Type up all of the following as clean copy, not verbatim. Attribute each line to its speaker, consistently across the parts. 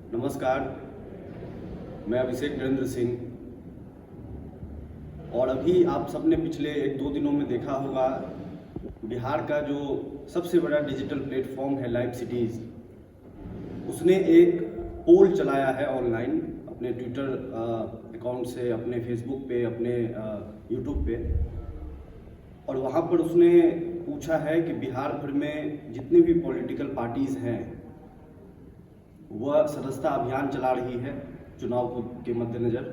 Speaker 1: नमस्कार, मैं अभिषेक नरेंद्र सिंह। और अभी आप सबने पिछले 1-2 दिनों में देखा होगा, बिहार का जो सबसे बड़ा डिजिटल प्लेटफॉर्म है लाइव सिटीज़, उसने एक पोल चलाया है ऑनलाइन अपने ट्विटर अकाउंट से, अपने फेसबुक पे, अपने यूट्यूब पे। और वहाँ पर उसने पूछा है कि बिहार भर में जितनी भी पॉलिटिकल पार्टीज़ हैं वह सदस्यता अभियान चला रही है चुनाव के मद्देनज़र,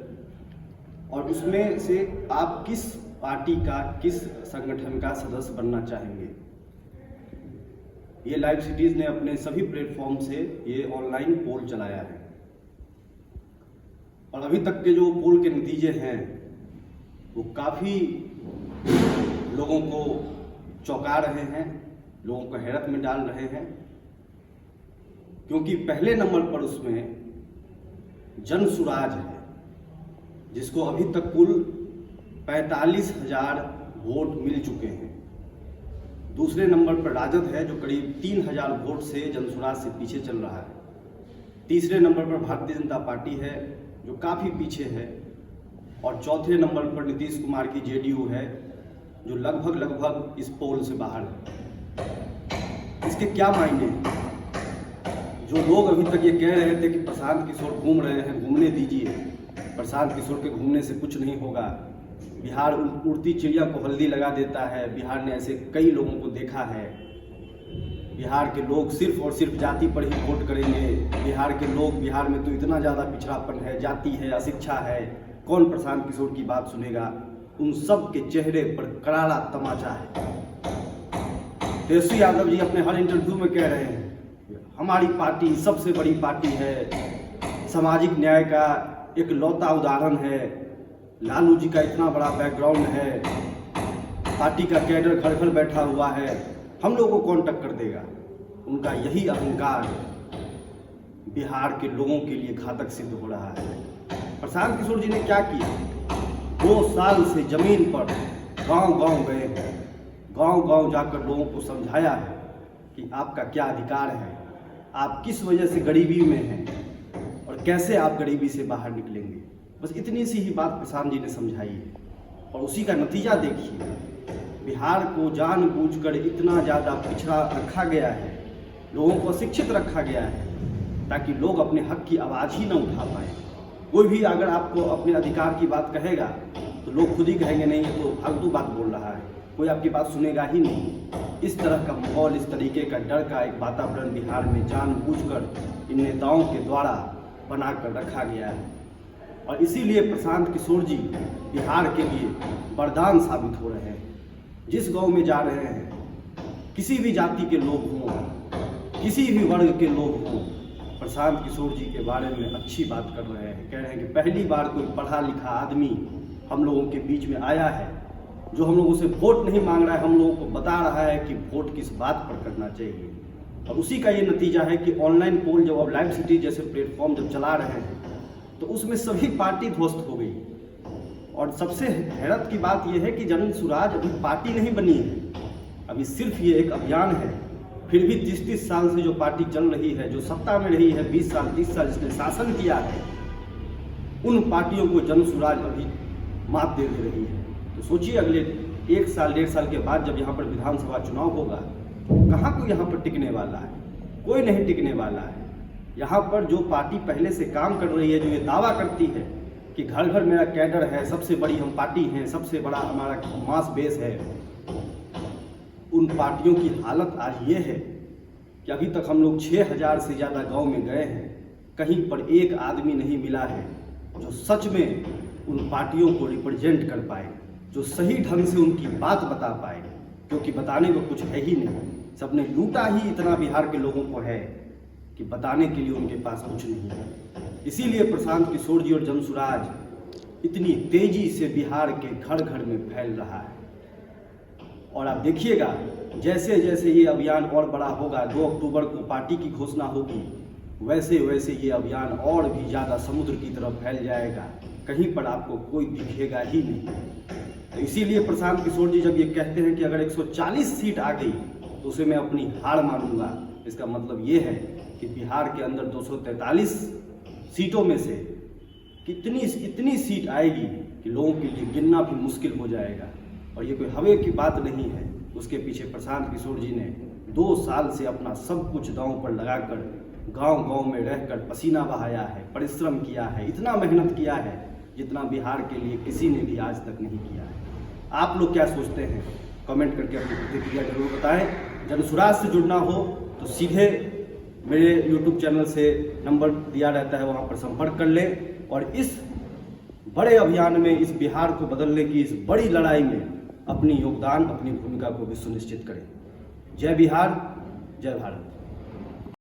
Speaker 1: और उसमें से आप किस पार्टी का, किस संगठन का सदस्य बनना चाहेंगे। ये लाइव सिटीज़ ने अपने सभी प्लेटफॉर्म से ये ऑनलाइन पोल चलाया है, और अभी तक के जो पोल के नतीजे हैं वो काफ़ी लोगों को चौंका रहे हैं, लोगों को हैरत में डाल रहे हैं। क्योंकि पहले नंबर पर उसमें जनसुराज है, जिसको अभी तक कुल 45,000 वोट मिल चुके हैं। दूसरे नंबर पर राजद है, जो करीब 3,000 वोट से जनसुराज से पीछे चल रहा है। तीसरे नंबर पर भारतीय जनता पार्टी है, जो काफ़ी पीछे है। और चौथे नंबर पर नीतीश कुमार की जेडीयू है, जो लगभग इस पोल से बाहर है। इसके क्या मायने हैं? जो लोग अभी तक ये कह रहे थे कि प्रशांत किशोर घूम रहे हैं, घूमने दीजिए, प्रशांत किशोर के घूमने से कुछ नहीं होगा, बिहार उड़ती चिड़िया को हल्दी लगा देता है, बिहार ने ऐसे कई लोगों को देखा है, बिहार के लोग सिर्फ और सिर्फ जाति पर ही वोट करेंगे, बिहार में तो इतना ज़्यादा पिछड़ापन है, जाति है, अशिक्षा है, कौन प्रशांत किशोर की बात सुनेगा। उन सब के चेहरे पर करारा तमाचा है। तेजस्वी यादव जी अपने हर इंटरव्यू में कह रहे हैं हमारी पार्टी सबसे बड़ी पार्टी है, सामाजिक न्याय का एक लौता उदाहरण है, लालू जी का इतना बड़ा बैकग्राउंड है, पार्टी का कैडर घर घर बैठा हुआ है, हम लोगों को कौन टक्कर देगा। उनका यही अहंकार बिहार के लोगों के लिए घातक सिद्ध हो रहा है। प्रशांत किशोर जी ने क्या किया? 2 साल से जमीन पर गांव-गांव गए हैं, गांव-गांव जाकर लोगों को समझाया है कि आपका क्या अधिकार है, आप किस वजह से गरीबी में हैं और कैसे आप गरीबी से बाहर निकलेंगे। बस इतनी सी ही बात प्रशांत जी ने समझाई है, और उसी का नतीजा देखिए। बिहार को जानबूझकर इतना ज़्यादा पिछड़ा रखा गया है, लोगों को अशिक्षित रखा गया है, ताकि लोग अपने हक की आवाज़ ही न उठा पाए। कोई भी अगर आपको अपने अधिकार की बात कहेगा तो लोग खुद ही कहेंगे नहीं, ये तो फालतू बात बोल रहा है, कोई आपकी बात सुनेगा ही नहीं। इस तरह का माहौल, इस तरीके का डर का एक वातावरण बिहार में जानबूझकर इन नेताओं के द्वारा बनाकर रखा गया है। और इसीलिए प्रशांत किशोर जी बिहार के लिए वरदान साबित हो रहे हैं। जिस गांव में जा रहे हैं, किसी भी जाति के लोग हों, किसी भी वर्ग के लोग हों, प्रशांत किशोर जी के बारे में अच्छी बात कर रहे हैं। कह रहे हैं कि पहली बार कोई पढ़ा लिखा आदमी हम लोगों के बीच में आया है, जो हम लोगों से वोट नहीं मांग रहा है, हम लोगों को बता रहा है कि वोट किस बात पर करना चाहिए। और उसी का ये नतीजा है कि ऑनलाइन पोल जब अब लाइव सिटी जैसे प्लेटफॉर्म जब चला रहे हैं, तो उसमें सभी पार्टी ध्वस्त हो गई। और सबसे हैरत की बात यह है कि जनसुराज अभी पार्टी नहीं बनी है, अभी सिर्फ ये एक अभियान है। फिर भी 30-30 साल से जो पार्टी चल रही है, जो सत्ता में रही है, 20 साल 30 साल जिसने शासन किया है, उन पार्टियों को जनसुराज अभी मात दे रही है। तो सोचिए, अगले 1 साल 1.5 साल के बाद जब यहाँ पर विधानसभा चुनाव होगा, कहाँ कोई यहाँ पर टिकने वाला है? कोई नहीं टिकने वाला है। यहाँ पर जो पार्टी पहले से काम कर रही है, जो ये दावा करती है कि घर घर मेरा कैडर है, सबसे बड़ी हम पार्टी हैं, सबसे बड़ा हमारा मास बेस है, उन पार्टियों की हालत आज ये है कि अभी तक हम लोग 6,000 से ज़्यादा गांव में गए हैं, कहीं पर एक आदमी नहीं मिला है जो सच में उन पार्टियों को रिप्रेजेंट कर पाए, जो सही ढंग से उनकी बात बता पाए। क्योंकि बताने को कुछ है ही नहीं, सबने लूटा ही इतना बिहार के लोगों को है कि बताने के लिए उनके पास कुछ नहीं है। इसीलिए प्रशांत किशोर जी और जनसुराज इतनी तेजी से बिहार के घर घर में फैल रहा है। और आप देखिएगा, जैसे जैसे ये अभियान और बड़ा होगा, 2 अक्टूबर को पार्टी की घोषणा होगी, वैसे वैसे ये अभियान और भी ज़्यादा समुद्र की तरफ फैल जाएगा, कहीं पर आपको कोई दिखेगा ही नहीं। तो इसीलिए प्रशांत किशोर जी जब ये कहते हैं कि अगर 140 सीट आ गई तो उसे मैं अपनी हार मानूंगा, इसका मतलब ये है कि बिहार के अंदर 243 सीटों में से इतनी सीट आएगी कि लोगों के लिए गिनना भी मुश्किल हो जाएगा। और ये कोई हवा की बात नहीं है। उसके पीछे प्रशांत किशोर जी ने 2 साल से अपना सब कुछ दांव पर लगाकर गांव-गांव में रहकर पसीना बहाया है, परिश्रम किया है, इतना मेहनत किया है जितना बिहार के लिए किसी ने भी आज तक नहीं किया है। आप लोग क्या सोचते हैं? कमेंट करके अपनी प्रतिक्रिया जरूर बताएं। जनसुराज से जुड़ना हो तो सीधे मेरे YouTube चैनल से नंबर दिया रहता है, वहां पर संपर्क कर लें और इस बड़े अभियान में, इस बिहार को बदलने की इस बड़ी लड़ाई में अपनी योगदान, अपनी भूमिका को भी सुनिश्चित करें। जय बिहार, जय भारत।